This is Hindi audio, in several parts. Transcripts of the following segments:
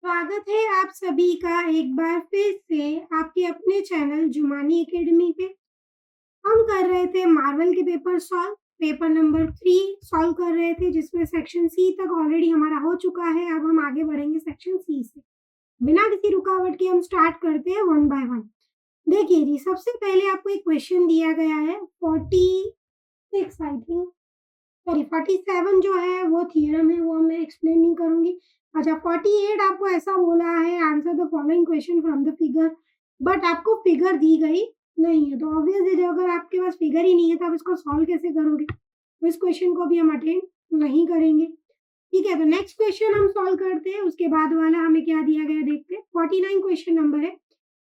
स्वागत है आप सभी का एक बार फिर से आपके अपने चैनल जुमानी एकेडमी पे। हम कर रहे थे मार्वल के paper solve. Paper number 3 solve कर रहे थे जिसमें सेक्शन सी तक ऑलरेडी हमारा हो चुका है। अब हम आगे बढ़ेंगे सेक्शन सी से। बिना किसी रुकावट के हम स्टार्ट करते हैं वन बाय वन। देखिए जी, सबसे पहले आपको एक क्वेश्चन दिया गया है 46 आई थिंक, सॉरी 47 जो है वो थियरम है, वो मैं एक्सप्लेन नहीं करूँगी। अच्छा 48 आपको ऐसा बोला है answer the following question from the figure, but आपको फिगर दी गई नहीं है, तो ऑब्वियसली अगर आपके पास फिगर ही नहीं है तो आप इसको सॉल्व कैसे करोगे? तो इस क्वेश्चन को भी हम अटेंड नहीं करेंगे। ठीक है, तो नेक्स्ट क्वेश्चन हम सॉल्व करते हैं, उसके बाद वाला हमें क्या दिया गया देखते हैं। 49 क्वेश्चन नंबर है,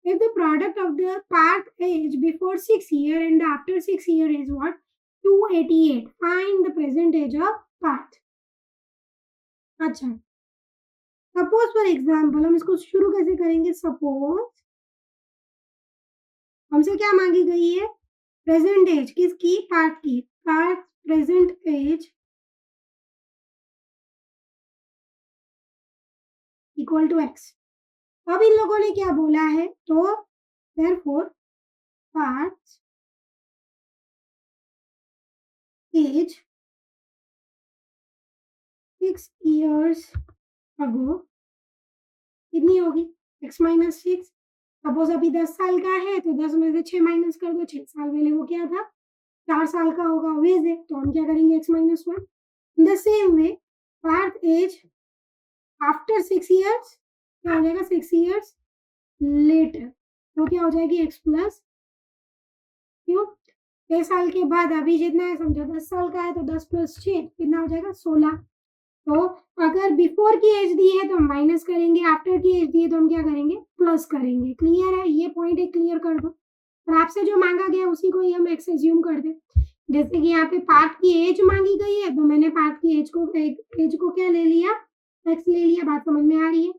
if the product of the path age before 6 year and after 6 year is what? 288. Find the present age of path. अच्छा, सपोज फॉर एग्जाम्पल हम इसको शुरू कैसे करेंगे। सपोज हमसे क्या मांगी गई है? प्रेजेंट एज किसकी? पाथ की। Path present age equal to X. अब इन लोगों ने क्या बोला है? तो therefore path age 6 years ago कितनी होगी? x minus 6। सपोज अभी 10 साल का है तो 10 में से 6 माइनस कर दो। 6 साल पहले वो क्या था? 4 साल का होगा, ऑब्वियस है। तो हम क्या करेंगे? x minus 1। In the same way path age after 6 years क्या हो जाएगा? 6 ईयर्स लेटर तो क्या हो जाएगी? x प्लस क्यों? 6 साल के बाद अभी जितना है समझो 10 साल का है तो 10 प्लस 6 कितना हो जाएगा? 16। तो अगर बिफोर की एज दी है तो हम माइनस करेंगे, आफ्टर की एज दी है तो हम क्या करेंगे? प्लस करेंगे। क्लियर है? ये पॉइंट एक क्लियर कर दो। और आपसे जो मांगा गया उसी को ही हम एक्स एज्यूम कर दें। जैसे कि यहाँ पे पार्ट की एज मांगी गई है तो मैंने पार्ट की एज को क्या ले लिया? एक्स ले लिया। बात समझ में आ रही है?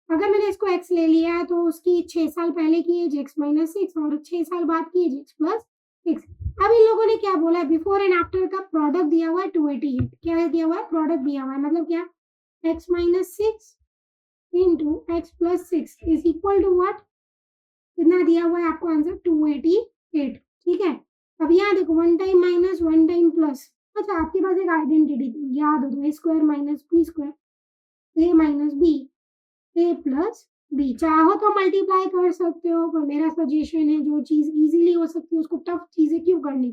अगर मैंने इसको एक्स ले लिया तो उसकी 6 साल पहले की एज एक्स माइनस 6 और 6 साल बाद की एज एक्स प्लस 6। अब इन लोगों ने क्या बोला है? बिफोर एंड आफ्टर का प्रोडक्ट दिया हुआ है 288। क्या दिया हुआ है? प्रोडक्ट दिया हुआ है, मतलब क्या? x minus 6 into X plus 6 is equal to what? कितना दिया हुआ है आपको आंसर? 288। ठीक है, अब यहाँ देखो one time minus one time plus. अच्छा, आपके पास एक आइडेंटिटी थी, याद हो तो, ए स्क्वायर माइनस बी स्क्वायर, ए माइनस बी, ए प्लस बी। चाहो तो मल्टीप्लाई कर सकते हो, पर मेरा सजेशन है जो चीज़ इजीली हो सकती है उसको टफ चीज़ें क्यों करनी।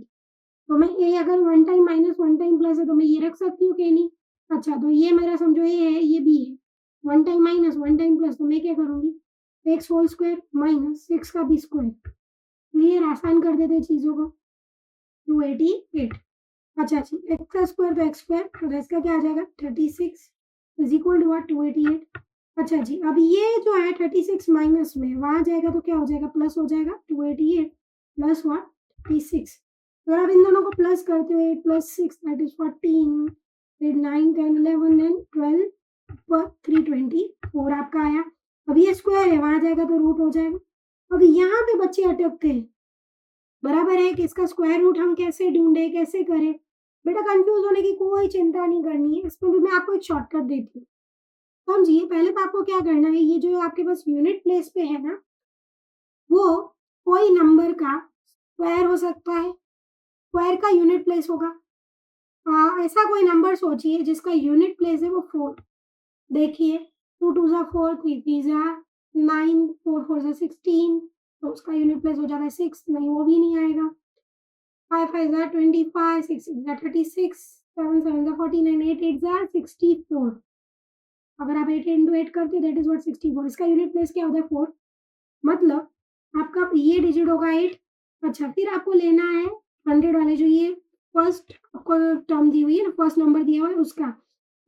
तो मैं ए अगर one time minus one time plus है तो मैं ये रख सकती हूँ कि नहीं? अच्छा, तो ये मेरा समझो ए है, ये बी है। One time minus one time plus तो मैं क्या करूँगी? एक्स होल स्क्वायर माइनस 6 का बी स्क्वायर। क्लियर? आसान कर देते चीज़ों को। 288। अच्छा जी, एक्स का स्क्वायर तो एक्स स्क्वायर, तो इसका क्या आ जाएगा? 36 इज इक्वल टू व्हाट? 288। अच्छा जी, अब ये जो है 36 माइनस में वहाँ जाएगा तो क्या हो जाएगा? प्लस हो जाएगा। 288 प्लस व्हाट? 36। तो अब इन दोनों को प्लस करते हुए 8 प्लस 6 दैट इज 14, फिर 9 10 11 एंड 12 पर 324 आपका आया। अब ये स्क्वायर है, वहाँ जाएगा तो रूट हो जाएगा। अब यहाँ पे बच्चे अटकते हैं, बराबर है कि इसका स्क्वायर रूट हम कैसे ढूंढें, कैसे करें? बेटा कंफ्यूज होने की कोई चिंता नहीं करनी है, इसमें भी मैं आपको एक शॉर्टकट देती हूँ। समझिए, पहले तो आपको क्या करना है, ये जो आपके पास यूनिट प्लेस पे है ना, वो कोई नंबर का स्क्वायर हो सकता है, स्क्वायर का यूनिट प्लेस होगा। ऐसा कोई नंबर सोचिए जिसका यूनिट प्लेस है वो 4। देखिए 2 2 ज़ा 4, 3 3 ज़ा 9, 4 4 ज़ा 16, तो उसका यूनिट प्लेस हो जाता है 6। नहीं, वो भी नहीं आएगा। 5 5 ज़ा 25, 6 6 ज़ा 36, 7 7 ज़ा 49, 8 8 ज़ा 64। अगर आप 8 इंटू 8 करते हो दैट इज व्हाट? 64। इसका यूनिट प्लेस क्या होता है? 4। मतलब आपका ये डिजिट होगा 8। अच्छा, फिर आपको लेना है 100 वाले, जो ये फर्स्ट आपको टर्म दी हुई है ना, फर्स्ट नंबर दिया हुआ है उसका,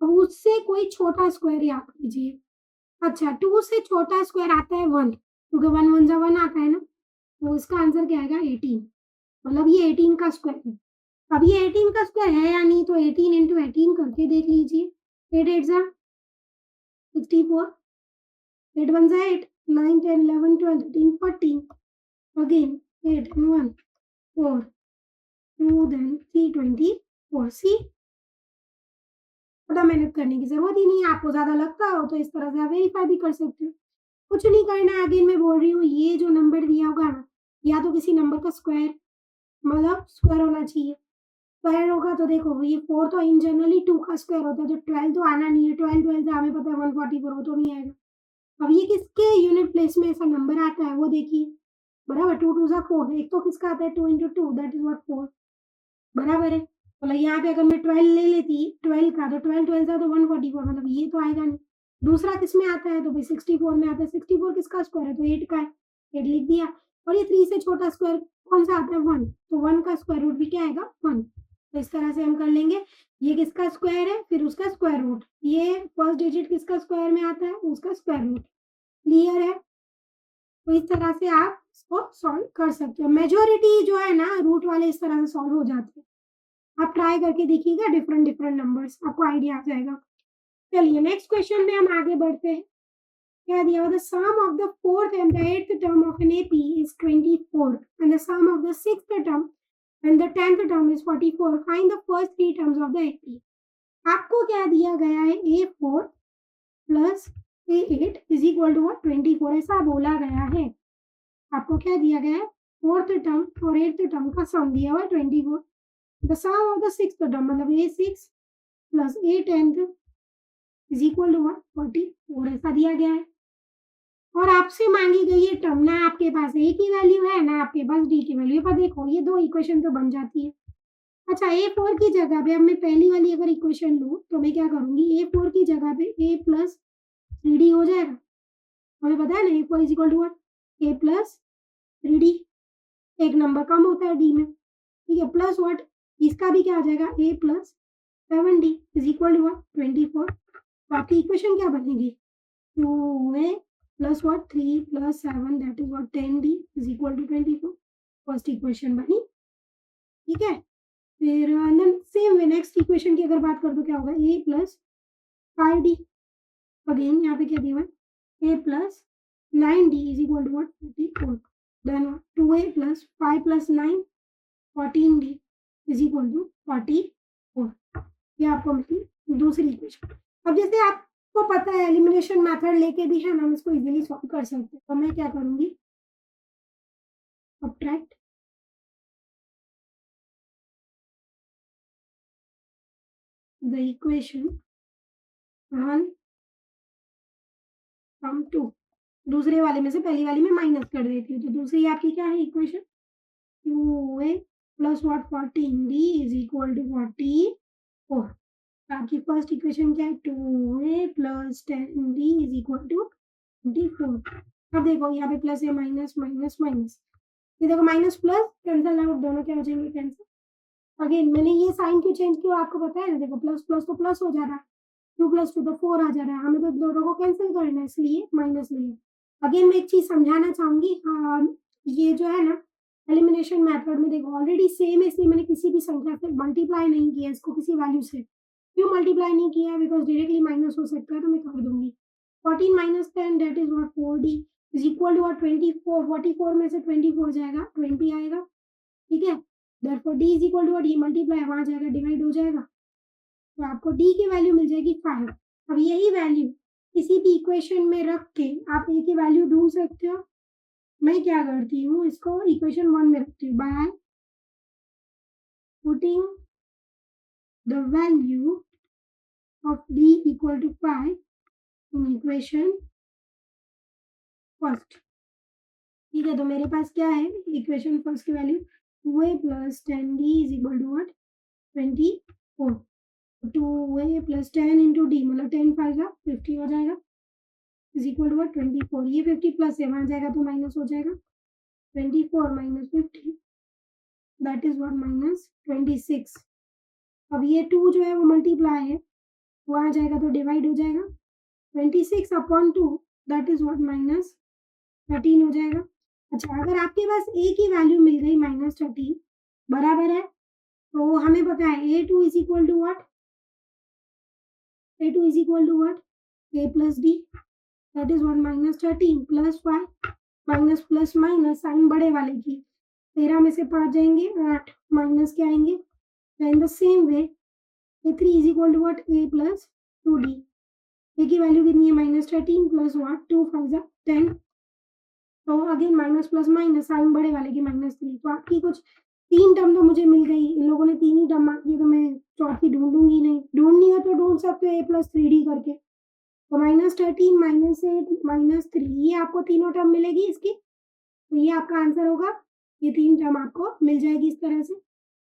अब उससे कोई छोटा स्क्वायर याद कीजिए। अच्छा, 2 से छोटा स्क्वायर आता है 1, क्योंकि 1 1 जा 1 आता है ना, तो इसका आंसर क्या आएगा? 18। मतलब ये 18 का स्क्वायर है। अब ये 18 का स्क्वायर है या नहीं, तो 18 इंटू 18 करके देख लीजिए। 8 8 जा 64, 8 1 जा 8, 9 10 11 12 13 14, again 8 and 1 4, 2 then 3 24। See, ज़्यादा मेहनत करने की ज़रूरत ही नहीं है। आपको ज़्यादा लगता हो तो इस तरह से आप वेरीफाई भी कर सकते हो। कुछ नहीं करना है, अगेन मैं बोल रही हूँ, ये जो नंबर दिया होगा ना, या तो किसी नंबर का स्क्वायर, मतलब स्क्वायर होना चाहिए। स्क्वायर होगा तो देखो ये 4 तो इन जनरली 2 का स्क्वायर होता है, तो 12 तो आना नहीं है। 12 से हमें पता है 144, वो तो नहीं आएगा। अब ये किसके यूनिट प्लेस में ऐसा नंबर आता है वो देखिए, बराबर। 2 2 ज़ा 4, एक तो किसका आता है 2 into 2 दैट इज़ व्हाट 4, बराबर है। मतलब यहाँ पे अगर मैं 12 ले लेती 12 का, तो 12 12 ज़ा तो 144, मतलब ये तो आएगा नहीं। दूसरा किसमें आता है, तो भाई 64 में आता है। 64 किसका स्क्वायर है, तो 8 का है, 8 लिख दिया। और ये 3 से छोटा स्क्वायर कौन-सा आता है, 1, तो 1 का स्क्वायर रूट भी क्या आएगा, 1। तो इस तरह से हम कर लेंगे। ये किसका स्क्वायर है, फिर उसका स्क्वायर रूट। ये फर्स्ट डिजिट किसका स्क्वायर में आता है, उसका स्क्वायर रूट। क्लियर है? तो इस तरह से आप इसको सॉल्व कर सकते हो। मेजॉरिटी जो है ना रूट वाले इस तरह से सॉल्व हो जाते हैं। आप ट्राई करके देखिएगा डिफरेंट डिफरेंट नंबर्स, आपको आइडिया आ जाएगा। चलिए नेक्स्ट क्वेश्चन में हम आगे बढ़ते हैं। क्या दिया हुआ, the sum of the fourth and the eighth term of an AP is 24 and the sum of the sixth term and the 10th term is 44, find the first 3 terms of the AP. आपको क्या दिया गया है, A4 plus A8 is equal to 24, ऐसा बोला गया है। आपको क्या दिया गया है, फोर्थ टर्म और एट्थ टर्म का सम दिया हुआ है 24। The sum of the sixth term मतलब A6 plus A10 is equal to 44, ऐसा दिया गया है। और आपसे मांगी गई ये टर्म, ना आपके पास A की वैल्यू है ना आपके पास D की वैल्यू है। पर देखो ये दो इक्वेशन तो बन जाती है। अच्छा, A4 की जगह पे अब मैं पहली वाली अगर इक्वेशन लूँ तो मैं क्या करूँगी, A4 की जगह पे A प्लस 3D हो जाएगा। हमें पता है ना A4 is equal to A plus 3D, एक नंबर कम होता है D में, ठीक है। प्लस व्हाट, इसका भी क्या आ जाएगा, A plus 7D is equal to 24। तो आपकी इक्वेशन क्या बनेगी, 2A plus what 3 plus 7 that is what 10D is equal to 24। First equation बनी, ठीक है। फिर then same way next equation की अगर बात करूँ तो क्या होगा, A प्लस 5D, अगेन यहाँ पे क्या दिया हुआ है, A plus 9D is equal to what 34। Then 2A plus 5 plus 9 14D is equal to 44। ये आपको मिली दूसरी इक्वेशन। अब जैसे आपको पता है एलिमिनेशन मेथड लेके भी है ना हम इसको इजीली सॉल्व कर सकते हैं। तो मैं क्या करूँगी, सब्ट्रैक्ट द इक्वेशन 1 फ्रॉम 2, दूसरे वाले में से पहली वाली में माइनस कर देती हूँ। तो दूसरी आपकी क्या है equation, 2A plus what 14D is equal to 44। आपकी फर्स्ट इक्वेशन क्या है, 2A plus 10D is equal to 24। अब देखो यहाँ पे प्लस है, माइनस माइनस माइनस, ये देखो माइनस प्लस कैंसिल आउट, दोनों क्या हो जाएंगे, कैंसिल। अगेन मैंने ये साइन क्यों चेंज किया आपको पता है ना, देखो प्लस प्लस तो प्लस हो जा रहा है, 2 प्लस 2 तो 4 आ जा रहा है, हमें तो दोनों को कैंसिल करना है इसलिए माइनस लिया। अगेन मैं एक चीज समझाना चाहूंगी, ये जो है ना एलिमिनेशन मेथड में देखो ऑलरेडी सेम है, इसलिए मैंने किसी भी संख्या से मल्टीप्लाई नहीं किया इसको किसी वैल्यू से। क्यों मल्टीप्लाई नहीं किया, बिकॉज डायरेक्टली माइनस हो सकता है, तो मैं कर दूंगी 14 minus 10 that is what 4D is equal to 24। 44 में से 24 जाएगा 20 आएगा, ठीक है। Therefore D is equal to what, ये मल्टीप्लाई वहां जाएगा डिवाइड हो जाएगा, तो आपको D की वैल्यू मिल जाएगी 5। अब यही वैल्यू किसी भी इक्वेशन में रख के आप A की वैल्यू ढूंढ सकते हो। मैं क्या करती हूँ, इसको इक्वेशन 1 में रखती हूँ by putting the value of D equal to 5 in equation first, ठीक है। तो मेरे पास क्या है, इक्वेशन फर्स्ट की value 2A plus 10D is equal to what 24। 2A plus 10 into D मतलब 10 5 का 50 हो जाएगा इज इक्वल टू व्हाट 24। ये 50 प्लस है, वहाँ जाएगा तो माइनस हो जाएगा, 24 minus 50 that is what minus 26। अब ये 2 जो है वो मल्टीप्लाई है, वहाँ जाएगा तो डिवाइड हो जाएगा, 26 upon 2 that is what minus 13 हो जाएगा। अच्छा, अगर आपके पास A की वैल्यू मिल गई माइनस 13 बराबर है, तो हमें पता है A2 is equal to what, A2 is equal to what A plus D that is what minus 13 plus 5 minus plus minus sign बड़े वाले की 13 में से 5 जाएंगे 8 माइनस क्या आएंगे, in the same way A3 is equal to what, a plus 2d। A की वैल्यू कितनी है, -13 प्लस व्हाट, 2 5 जा 10। तो again minus plus minus, sign बड़े वाले की -3। तो आपकी कुछ 3 टर्म तो मुझे मिल गई। इन लोगों ने 3 ही टर्म माँगी है, तो मैं चौथी ढूँढूँगी नहीं। ढूँढनी हो तो ढूँढ सकते हो a प्लस 3d करके। तो -13 -8 -3, ये आपको तीनों टर्म मिलेगी इसकी। तो ये आपका आंसर होगा। ये 3 टर्म आपको मिल जाएगी इस तरह से।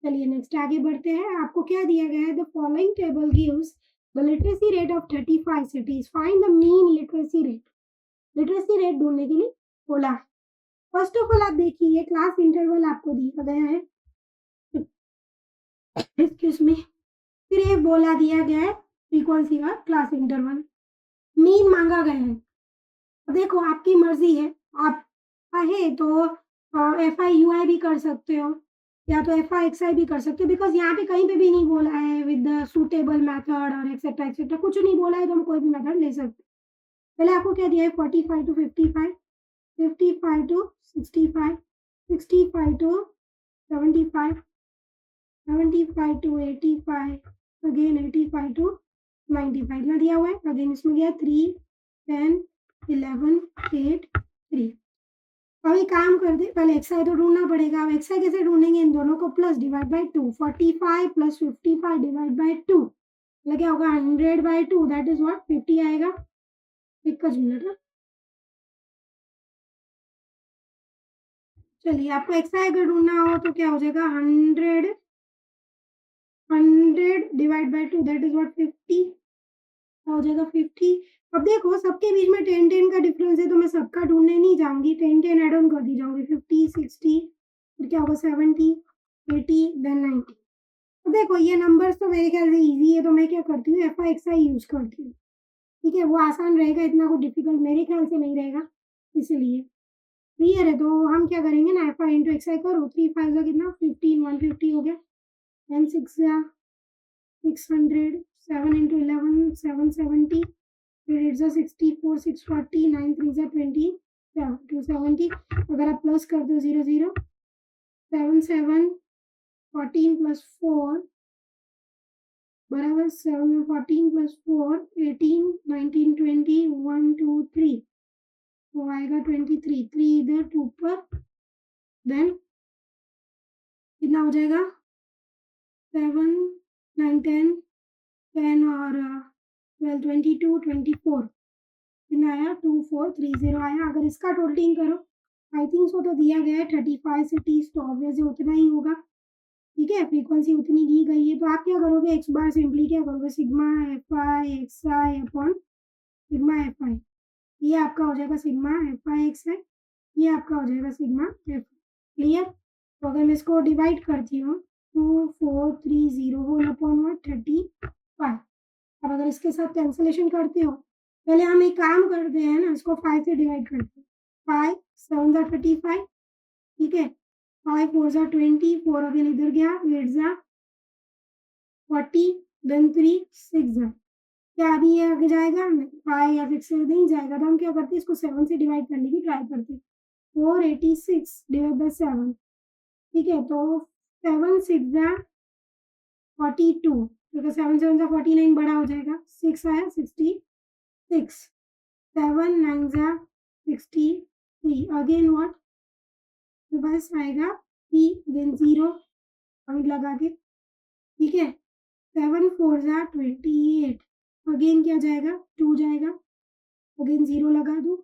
चलिए नेक्स्ट आगे बढ़ते हैं। आपको क्या दिया गया है, the following table gives the literacy rate of 35 cities, find the mean literacy rate. Literacy rate ढूंढने के लिए बोला है। फर्स्ट ऑफ ऑल आप देखिए, क्लास इंटरवल आपको दिया गया है, एक्सक्यूज मी। फिर ये बोला दिया गया है फ्रीक्वेंसी का क्लास इंटरवल, मीन मांगा गया है। देखो आपकी मर्जी है, आप चाहे तो FI/UI भी कर सकते हो, या तो FI/XI भी कर सकते हो, बिकॉज़ यहाँ पे कहीं पे भी नहीं बोला है विद द सूटेबल मेथड और एक्सेट्रा एक्सेट्रा, कुछ नहीं बोला है, तो हम कोई भी मेथड ले सकते हैं। पहले आपको क्या दिया है, 45 to 55, 55 to 65, 65 to 75, 75 to 85, again 85 to 95, इतना दिया हुआ है। अगेन इसमें गया 3, 10, 11, 8, 3। अब एक काम करते हैं, पहले एक्सआई तो ढूंढना पड़ेगा। अब एक्सआई कैसे ढूंढेंगे, इन दोनों को plus divide by 2, 45 plus 55 divide by 2, मतलब क्या होगा, 100 बाय 2, दैट इज व्हाट, 50 आएगा। एक मिनट है, चलिए आपको एक्सआई अगर ढूंढना हो तो क्या हो जाएगा, 100 divide by 2, that is what, 50 हो जाएगा, 50। अब देखो सबके बीच में 10-10 का डिफरेंस है, तो मैं सबका ढूंढने नहीं जाऊंगी, 10-10 ऐड ऑन कर दी जाऊंगी, 50, 60, फिर क्या होगा, 70, 80, देन 90। तो देखो ये नंबर्स तो मेरे ख्याल से इजी है, तो मैं क्या करती हूँ, FI/XI यूज करती हूँ। ठीक है, वो आसान रहेगा, इतना कुछ डिफिकल्ट मेरे ख्याल से नहीं रहेगा, इसलिए क्लियर है। तो हम क्या करेंगे ना, FI इंटू XI करो, 3 5 का कितना, 15, 150 हो गया, एंड 6 600, 7 इंटू 11, 770, फिर 8 64, 640, 9 3 20, 270। अगर आप प्लस कर दो 0 0, 7 7, 14 प्लस 4 बराबर 7, 14 प्लस 4, 18, 19 20, 1 2 3, तो आएगा 23, 3 इधर 2 पर, देन कितना हो जाएगा, 7 9 10 10 और 12 22 24, कितना आया, 2430 आया। अगर इसका टोटलिंग करो, आई थिंक सो तो दिया गया है 35 सिटीज, तो ऑब्वियसली उतना ही होगा। ठीक है, फ्रीक्वेंसी उतनी दी गई है, तो आप क्या करोगे, एक्स बार सिंपली क्या करोगे, sigma FI/XI upon sigma FI, ये आपका हो जाएगा सिग्मा FI/XI, ये आपका हो जाएगा सिग्मा FI। क्लियर। तो अगर मैं इसको डिवाइड करती हूँ, 2430 होल अपॉन 35। अब अगर इसके साथ कैंसलेशन करते हो, पहले हम एक काम करते हैं ना, इसको 5 से डिवाइड करते हैं, 5 7 जा 35, ठीक है, 5 4 जा 20, 4 अगेन इधर गया, 8 जा 40, देन 3 6 जा, क्या अभी ये आगे जाएगा, 5 या 6 से नहीं जाएगा, तो हम क्या करते हैं, इसको 7 से डिवाइड करने की ट्राई करते हैं, 486 डिवाइड बाय 7, ठीक है, तो 7 6 जा 42, क्योंकि 7 7 जा 49 बड़ा हो जाएगा, 6 आया 66, 7 9 जा 63, अगेन व्हाट, तो बस आएगा 3, देन 0 पॉइंट लगा के, ठीक है, 7 4 जा 28, अगेन क्या जाएगा, 2 जाएगा, अगेन 0 लगा दो,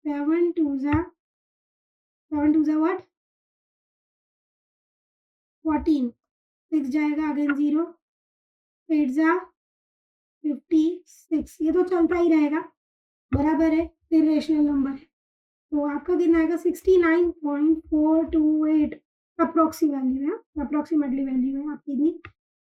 7 2 जा व्हाट, 14, 6 जाएगा, अगेन 0, 8 जा 56, ये तो चलता ही रहेगा, बराबर है, फिर रेशनल नंबर है, तो आपका कितना आएगा, 69.428 अप्रोक्सीमेटली वैल्यू है आपकी इतनी।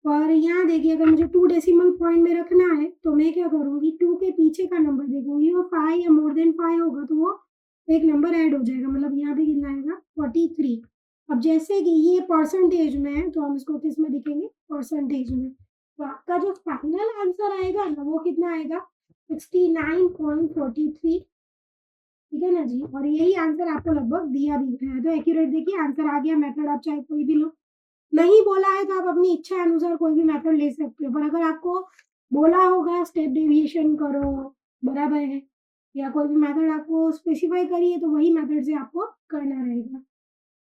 और यहाँ देखिए, अगर मुझे 2 डेसिमल पॉइंट में रखना है, तो मैं क्या करूँगी, 2 के पीछे का नंबर देखूँगी, वो 5 या मोर देन 5 होगा, तो वो एक नंबर ऐड हो जाएगा, मतलब यहाँ पे कितना आएगा, 43। अब जैसे कि ये परसेंटेज में है, तो हम इसको किस में दिखेंगे, परसेंटेज में, तो आपका जो फाइनल आंसर आएगा ना, वो कितना आएगा, 69.43, ठीक है ना जी। और यही आंसर आपको लगभग दिया भी है, तो एक्यूरेट देखिए आंसर आ गया, मेथड आप चाहे कोई भी लो, नहीं बोला है तो आप अपनी इच्छा अनुसार कोई भी मेथड ले सकते हो, पर अगर आपको बोला होगा स्टेप डेविएशन करो, बराबर है, या कोई भी मेथड आपको स्पेसिफाई करी है तो वही मेथड से आपको करना रहेगा।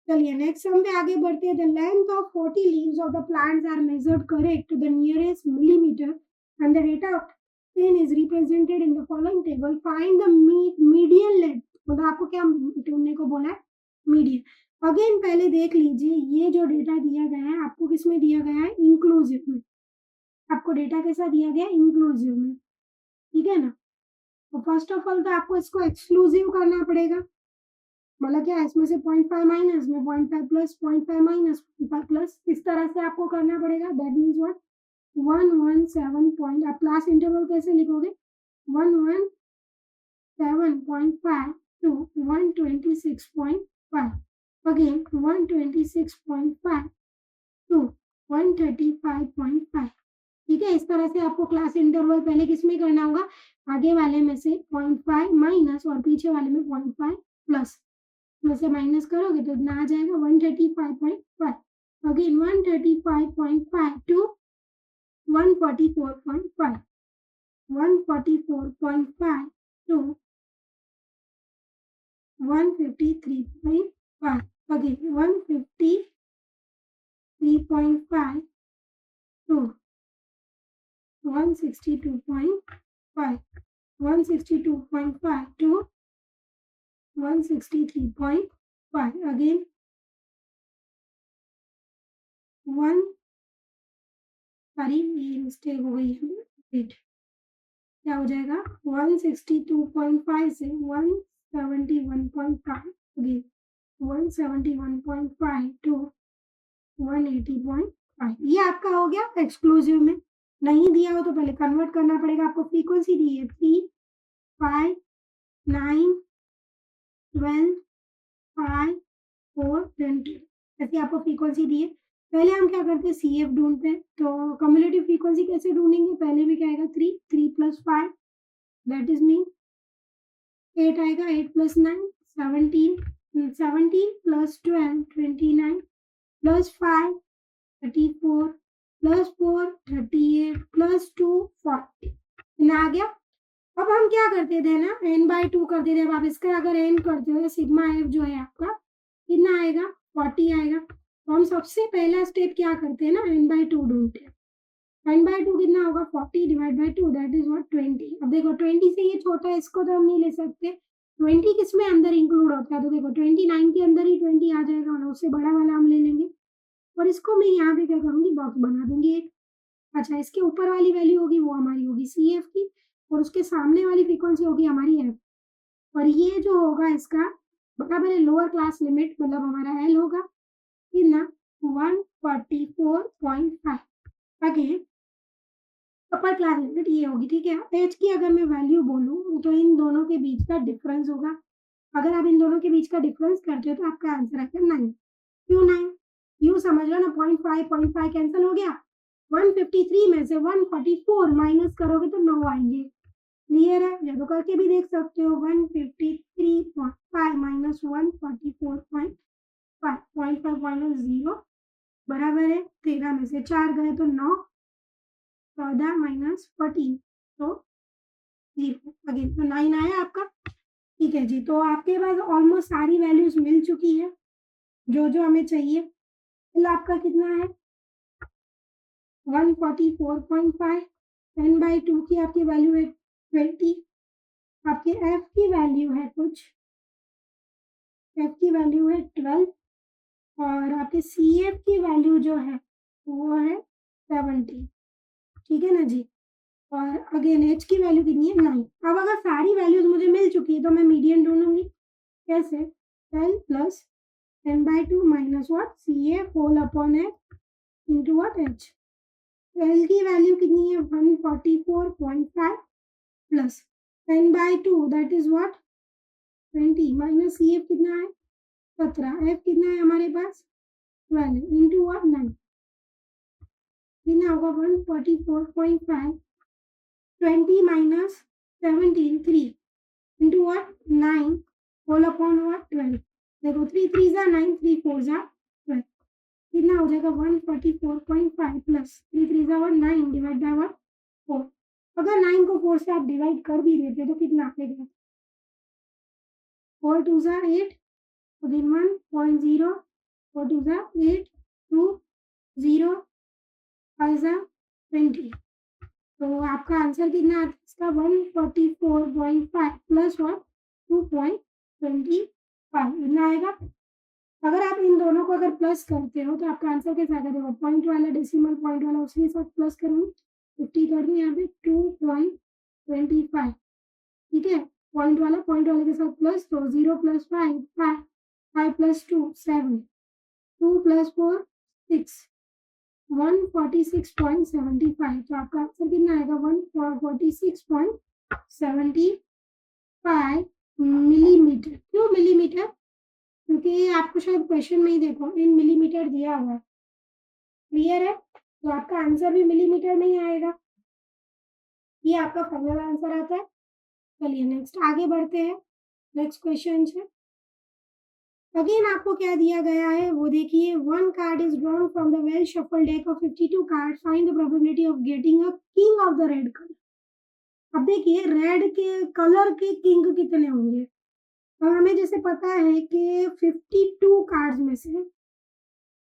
चलिए नेक्स्ट सम पे आगे बढ़ते हैं। The length of 40 leaves of the plants are measured correct to the nearest millimetre and the rate of 10 is represented in the following table. Find the median length. मतलब आपको क्या ढूंढने को बोला है? मीडियन। अगेन पहले देख लीजिए, ये जो डेटा दिया गया है आपको किस में दिया गया है? इंक्लूसिव में। आपको डेटा कैसा दिया गया? इंक्लूसिव में, ठीक है ना। तो फर्स्ट ऑफ ऑल तो आपको इसको एक्सक्लूसिव करना पड़ेगा। मतलब क्या, इसमें से 0.5 माइनस में 0.5 प्लस 0.5 माइनस 0.5 प्लस, इस तरह से आपको करना पड़ेगा। That means what? 117 पॉइंट। आप क्लास इंटरवल कैसे लिखोगे? 117.5 to 126.5, अगेन 126.5 to 135.5। ठीक है, इस तरह से आपको क्लास इंटरवल पहले किस में करना होगा? आगे वाले में से 0.5 माइनस और पीछे वाले में 0.5 प्लस में से माइनस करोगे तो इतना आ जाएगा 135.5, again 135.5 to 144.5, 144.5 to 153.5, again 153.5 to 162.5, 162.5 to 163.5, again ये मिस्टेक हो गई है, वेट, क्या हो जाएगा? 162.5 से 171.5, अगेन 171.5 टू 180.5। ये आपका हो गया एक्सक्लूसिव में। नहीं दिया हो तो पहले कन्वर्ट करना पड़ेगा। आपको फ्रीक्वेंसी दी है 3, 5, 9, 12, 5, 4, 10। ऐसी आपको फ्रीक्वेंसी दी है। पहले हम क्या करते हैं? CF ढूंढते हैं। तो कम्युलेटिव फ्रीक्वेंसी कैसे ढूंढेंगे? पहले भी क्या आएगा? 3 प्लस 5, दैट इज मीन 8 आएगा, 8 plus 9 17, 17 plus 12 29 plus 5 34 plus 4 38 plus 2 40। इतना आ गया। अब हम क्या करते थे ना, n/2 करते थे। अब आप इसका अगर n करते हो, सिग्मा f जो है आपका कितना आएगा? 40 आएगा। तो हम सबसे पहला स्टेप क्या करते हैं ना, n/2 ढूंढते हैं। n/2 कितना होगा? 40 divide by 2, that is what? 20। अब देखो 20 से ये छोटा है, इसको तो हम नहीं ले सकते। 20 किस में अंदर इंक्लूड होता है? तो देखो 29 के अंदर ही 20 आ जाएगा, और उससे बड़ा वाला हम ले लेंगे। और इसको मैं यहाँ पे क्या करूँगी? बॉक्स बना दूंगी एक। अच्छा, इसके ऊपर वाली वैल्यू होगी वो हमारी होगी CF की, और उसके सामने वाली फ्रीक्वेंसी होगी हमारी F। और ये जो होगा इसका बराबर है लोअर क्लास लिमिट, मतलब हमारा L होगा कितना? 144.5। अगेन अपर क्लास लिमिट ये होगी, ठीक है। H की अगर मैं वैल्यू बोलूँ तो इन दोनों के बीच का डिफरेंस होगा। अगर आप इन दोनों के बीच का डिफरेंस करते हो तो आपका आंसर आएगा 9। क्यों 9? यूँ समझ लो ना, 0.5 कैंसिल हो गया। 153 में से 144 माइनस करोगे तो 9 आएंगे। क्लियर है? या तो करके भी देख सकते हो। 153.5 माइनस 144.5, 0.5 माइनस 0 बराबर है 13 में से 4 गए तो 9, 14 माइनस 14 तो 0, अगेन तो 9 आया आपका। ठीक है जी, तो आपके पास ऑलमोस्ट सारी वैल्यूज मिल चुकी है जो जो हमें चाहिए। फिर आपका कितना है? 144.5, 10/2 की आपकी वैल्यू है 20। आपके f की वैल्यू है कुछ, f की वैल्यू है 12, और आपके CF की वैल्यू जो है वो है 70। ठीक है ना जी। और अगेन h की वैल्यू कितनी है? 9। अब अगर सारी वैल्यूज मुझे मिल चुकी है तो मैं मीडियन ढूंढूंगी। कैसे? 12 plus 10/2 minus what? CF whole upon h into what? h। L की वैल्यू कितनी है? 144.5 plus 10/2 that is what? 20 minus CF कितना है? 17। F कितना है हमारे पास? 12 इंटू व्हाट? 9। कितना होगा? 144.5, 20 minus 17 3 into what? 9 whole upon what? 12। देखो 3 3 जा 9, 3 4 जा 12। कितना हो जाएगा 144.5 प्लस 3 3 9 डिवाइड बाय 4। अगर 9 को 4 से आप डिवाइड कर भी देते तो कितना आएगा 4 2 8 अगेन 1.0 4 2 8 2 0 5 20। तो आपका आंसर कितना आता है इसका 144.5 प्लस 2.25 इतना आएगा। अगर आप इन दोनों को अगर प्लस करते हो तो आपका आंसर कैसा आएगा देखो पॉइंट वाला डेसिमल पॉइंट वाला उसके साथ प्लस करूँगी 50 कर दूँ यहाँ पे 2.25 ठीक है। पॉइंट वाले के साथ प्लस तो 0 प्लस 5 5 प्लस 2 7 2 प्लस 4 6 146.75। तो आपका आंसर कितना आएगा 146.75 मिलीमीटर। क्यों मिलीमीटर? क्योंकि आपको शायद क्वेश्चन में ही देखो इन मिलीमीटर दिया हुआ है। क्लियर है? तो आपका आंसर भी मिलीमीटर में ही आएगा। ये आपका फाइनल आंसर आता है। चलिए नेक्स्ट आगे बढ़ते हैं। नेक्स्ट क्वेश्चन है अगेन आपको क्या दिया गया है वो देखिए। One card is drawn from the well shuffle deck of 52 card. Find the probability of getting a king of the red colour. अब देखिए रेड के कलर के किंग कितने होंगे। और हमें जैसे पता है कि 52 कार्ड्स में से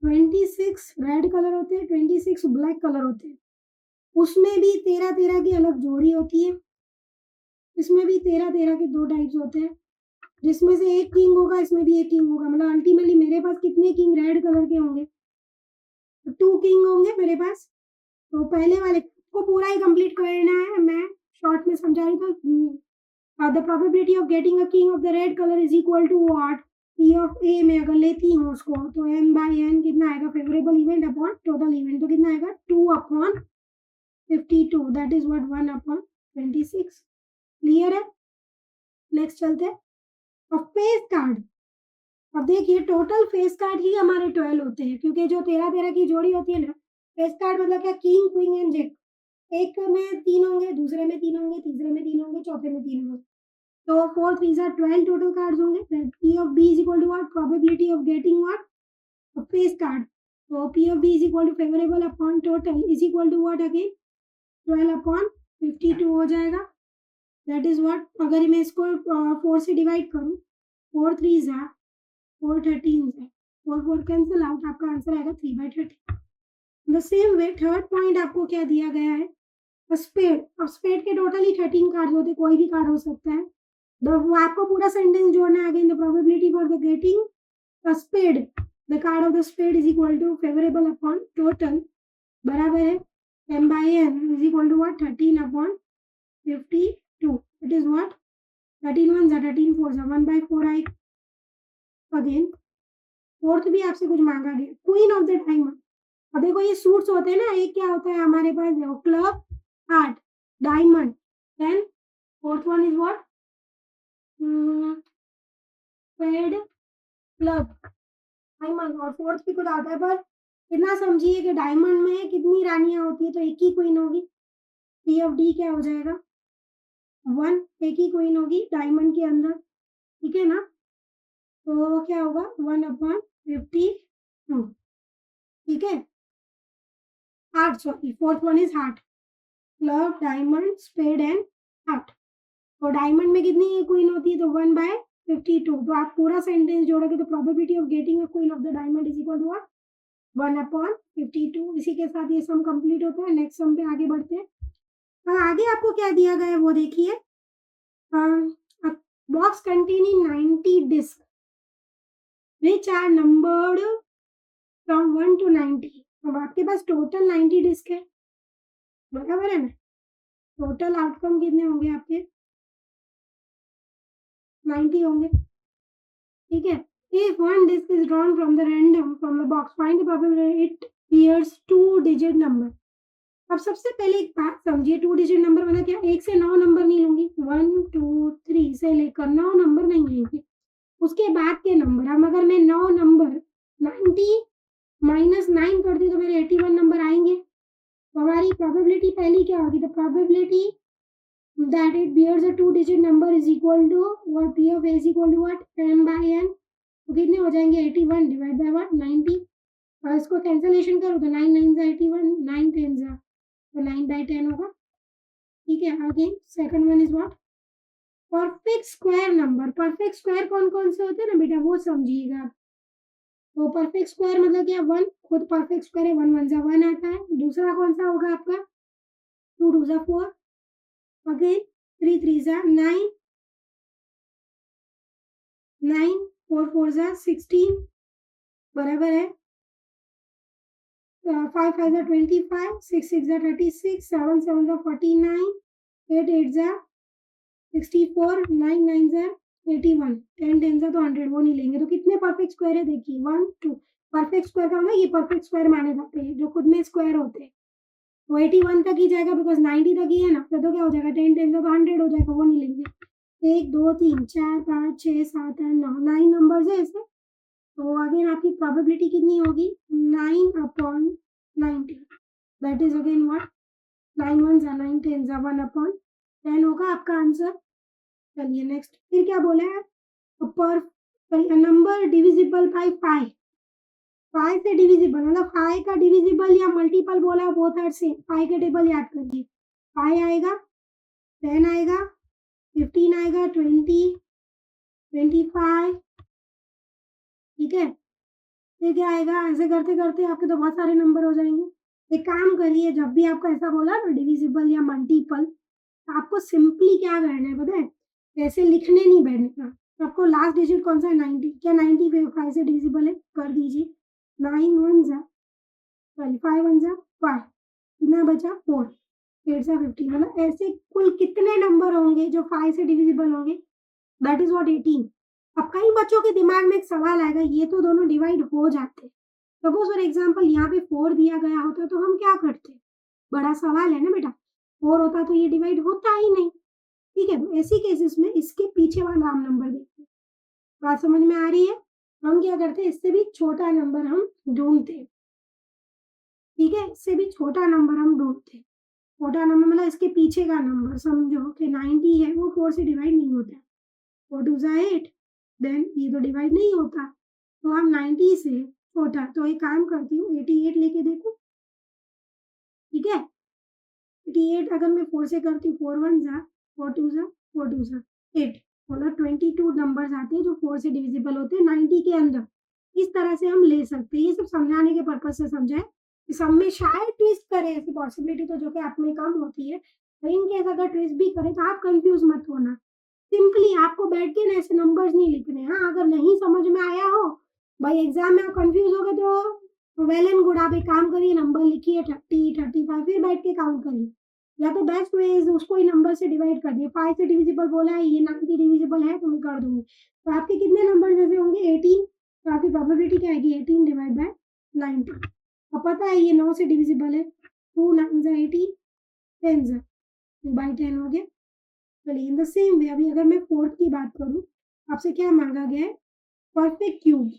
26 रेड कलर होते हैं 26 ब्लैक कलर होते हैं। उसमें भी 13 की अलग जोड़ी होती है। इसमें भी 13 के 2 टाइप्स होते हैं जिसमें से एक किंग होगा इसमें भी एक किंग होगा। मतलब अल्टीमेटली मेरे पास कितने किंग रेड कलर के होंगे 2 किंग होंगे मेरे पास। तो पहले वाले को पूरा ही कंप्लीट करना है। मैं शॉर्ट में समझा रही थी। The probability of getting a king of the red colour is equal to what P of A में अगर लेती हूँ उसको तो एन बाई एन कितना आएगा favourable event upon total event. तो कितना आएगा 2/52 दैट इज व्हाट 1/26। क्लियर है? नेक्स्ट चलते हैं। और फेस कार्ड। अब देखिए टोटल फेस कार्ड ही हमारे 12 होते हैं क्योंकि जो 13 की जोड़ी होती है ना। फेस कार्ड मतलब क्या किंग क्वीन एंड जैक। एक में 3 होंगे दूसरे में 3 होंगे तीसरे में 3 होंगे चौथे में 3 होंगे। तो 4 3 12 टोटल कार्ड्स होंगे। That P of B is equal to what probability of getting what a face card। तो P of B is equal to favorable upon total is equal to what again 12/52 हो जाएगा। दैट इज व्हाट अगर मैं इसको 4 से डिवाइड करूँ 4 3 4 13 4 4 कैंसिल आउट आपका आंसर आएगा 3/30। The same way third point आपको क्या दिया गया है स्पेड। अब स्पेड के टोटल ही 13 कार्ड होते कोई भी कार्ड हो सकता है। वो आपको पूरा सेंटेंस जोड़ना है। Again the probability for the getting the spade the card of the spade is equal to favourable upon total बराबर है m by n is equal to what 13/52। It is what 13 1 13 4 1/4 आई। अगेन फोर्थ भी आपसे कुछ मांगा गया क्वीन ऑफ द डायमंड। अब देखो ये सूट्स होते हैं ना। एक क्या होता है हमारे पास देखो club heart diamond then fourth one is what spade club diamond. और फोर्थ भी कुछ आता है पर इतना समझिए कि डायमंड में कितनी रानियां होती है तो एक ही क्वीन होगी। पी ऑफ डी क्या हो जाएगा 1 एक ही क्वीन होगी डायमंड के अंदर। ठीक है ना। तो क्या होगा 1/52। ठीक है। Heart sorry fourth one is heart club diamond spade and heart. तो डायमंड में कितनी क्वीन होती है तो 1/52। तो आप पूरा सेंटेंस जोड़ोगे तो probability of getting a queen of the diamond is equal to what 1/52। इसी के साथ ये सम कंप्लीट होता है। नेक्स्ट सम पे आगे बढ़ते हैं। आगे आपको क्या दिया गया है वो देखिए। Box containing 90 disc which are numbered from 1 to 90। अब आपके पास टोटल 90 डिस्क है बराबर है ना। टोटल आउटकम कितने होंगे आपके 90 होंगे। ठीक है। If one disk is drawn from the random from the box, find the probability it bears 2 digit number। अब सबसे पहले एक बात समझिए 2 डिजिट नंबर मतलब क्या 1 से 9 नंबर नहीं लूंगी 1 2 3 से लेकर 9 नंबर नहीं लेंगे उसके बाद के नंबर। अब अगर मैं 9 नंबर 90 -9 कर दी तो मेरे 81 नंबर आएंगे। तो हमारी प्रोबेबिलिटी पहली क्या होगी the probability that it bears a 2 digit number is equal to what P of A is equal to what m by n। तो कितने हो जाएंगे 81 डिवाइड बाय व्हाट 90। और इसको कैंसलेशन करो तो 9 9 जा 81, 9 10 जा तो 9/10 होगा। ठीक है, again second one is what? Perfect square number. Perfect square कौन-कौन से होते हैं ना बेटा, वो समझिएगा आप। तो परफेक्ट स्क्वायर मतलब क्या? 1 खुद परफेक्ट स्क्वायर है, 1 1 जा 1 आता है। दूसरा कौन-सा होगा आपका? 2 2 जा 4, अगेन 3 3 जा 9, 9 4 4 जा 16 बराबर है। 5 5 जा 25, 6 6 जा 36, 7 7 जा 49, 8 8 जा 64, 9 9 जा 81, 10 10 जा तो 100, वो नहीं लेंगे। तो कितने परफेक्ट स्क्वायर है देखिए 1 2। परफेक्ट स्क्वायर का मतलब ये परफेक्ट स्क्वायर माने जाते हैं जो खुद में स्क्वायर होते हैं। तो 81 तक ही जाएगा बिकॉज़ 90 तक ही है ना, फिर तो क्या हो जाएगा 10 10 जा तो 100 हो जाएगा, वो नहीं लेंगे। 1 2 3 4 5 6 7 8 9 9 नंबर्स है इसमें। तो अगेन आपकी प्रोबेबिलिटी कितनी होगी? 9/90, दैट इज अगेन व्हाट? 9 1 जा 9 10 जा 1/10 होगा आपका आंसर। चलिए नेक्स्ट, फिर क्या बोला है? पर नंबर डिविजिबल बाय 5। 5 से डिविजिबल मतलब 5 का डिविजिबल या मल्टीपल बोला है, बोथ आर सेम। 5 के टेबल याद करिए। 5 आएगा, 10 आएगा, 15 आएगा, 20, 25, ठीक है। फिर क्या आएगा? ऐसे करते-करते आपके तो बहुत सारे नंबर हो जाएँगे। एक काम करिए, जब भी आपको ऐसा बोला ना डिविजिबल या मल्टीपल, तो आपको सिंपली क्या करना है पता है? ऐसे लिखने नहीं बैठना। तो आपको लास्ट डिजिट कौन-सा है? 90। क्या 90 5 से डिविजिबल है? कर दीजिए। 9 1 जा सॉरी 5 1 जा 5, कितना बचा? 4, 8 जा 50, मतलब ऐसे कुल कितने नंबर होंगे जो 5 से डिविजिबल होंगे? That is what 18। अब कई बच्चों के दिमाग में एक सवाल आएगा, ये तो दोनों डिवाइड हो जाते। सपोज़ फॉर एग्ज़ाम्पल यहाँ पे 4 दिया गया होता तो हम क्या करते? बड़ा सवाल है ना बेटा। 4 होता तो ये डिवाइड होता ही नहीं। ठीक है? तो ऐसे केसेस में इसके पीछे वाला हम नंबर देखते हैं। बात समझ में आ रही है? हम क्या करते हैं, इससे भी छोटा नंबर हम ढूँढते हैं। ठीक है? इससे भी छोटा नंबर हम ढूँढते हैं। छोटा नंबर मतलब इसके पीछे का नंबर समझो कि 90 है, वो 4 से डिवाइड नहीं होता है। 4 2 जा 8, देन ये तो डिवाइड नहीं होता। तो हम 90 से छोटा, तो एक काम करती हूँ 88 लेके देखो, ठीक है? 88 अगर मैं 4 से करती हूँ, 4 1 जा 4 2 जा 4 2 जा 8, मतलब 22 नंबर्स आते हैं जो 4 से डिविजिबल होते हैं 90 के अंदर। इस तरह से हम ले सकते हैं। ये सब समझाने के पर्पज़ से समझा है कि सब में शायद ट्विस्ट करे, ऐसी पॉसिबिलिटी तो जो कि आप में कम होती है। तो इन केस अगर ट्विस्ट भी करे तो आप कन्फ्यूज़ मत होना। सिंपली आपको बैठ के ना ऐसे नंबर्स नहीं लिखने। हाँ, अगर नहीं समझ में आया हो, भाई एग्ज़ाम में आप कन्फ्यूज़ हो गए तो वेल एंड गुड, आप एक काम करिए नंबर लिखिए 30, 35 फिर बैठ के काउंट करिए। या तो बेस्ट वे इज़ उसको ही नंबर से डिवाइड कर दिए। 5 से डिविजिबल बोला है, ये 90 डिविजिबल है तो मैं कर दूँगी। तो आपके कितने नंबर्स ऐसे होंगे? 18, तो आपकी प्रोबेबिलिटी क्या आएगी? 18 डिवाइड बाय 90। अब पता है ये 9 से डिविजिबल है। 2 9 जा 18, 10 जा 2/10 हो गया। चलिए इन द सेम वे अभी अगर मैं फोर्थ की बात करूँ, आपसे क्या माँगा गया है? Perfect cube.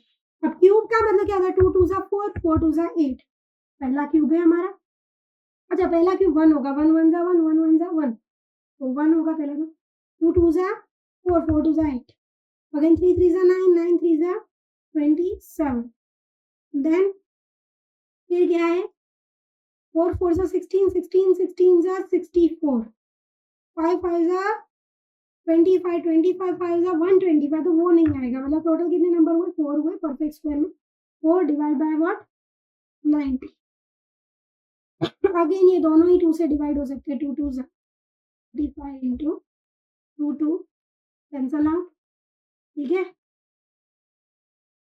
अब क्यूब का मतलब क्या होता है? 2 2 जा 4, 4 2 जा 8, पहला क्यूब है हमारा। अच्छा पहला क्यूब 1 होगा, 1 1 जा 1, 1 1 जा 1, तो 1 होगा पहला तो। 2 2 जा 4, 4 2 जा 8, अगेन 3 3 जा 9, 9 3 जा 27, देन फिर क्या है? 4 4 जा 16, 16 16 जा 64, 5 5 जा 25 25 5 जा 125, तो वो नहीं आएगा। मतलब टोटल कितने नंबर हुए? 4 हुए परफेक्ट स्क्वायर में। 4 डिवाइड बाय व्हाट? 90। अगेन ये दोनों ही 2 से डिवाइड हो सकते हैं। 2 2 जा 35 इंटू 2 2 कैंसल आउट, ठीक है?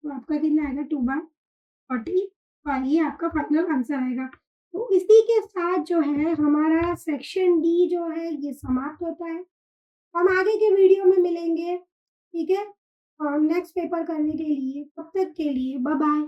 तो आपका कितना आएगा? 2/45, ये आपका फाइनल आंसर आएगा। तो इसी के साथ जो है हमारा सेक्शन डी जो है ये समाप्त होता है। हम आगे के वीडियो में मिलेंगे, ठीक है? और नेक्स्ट पेपर करने के लिए, तब तक के लिए बाय बाय।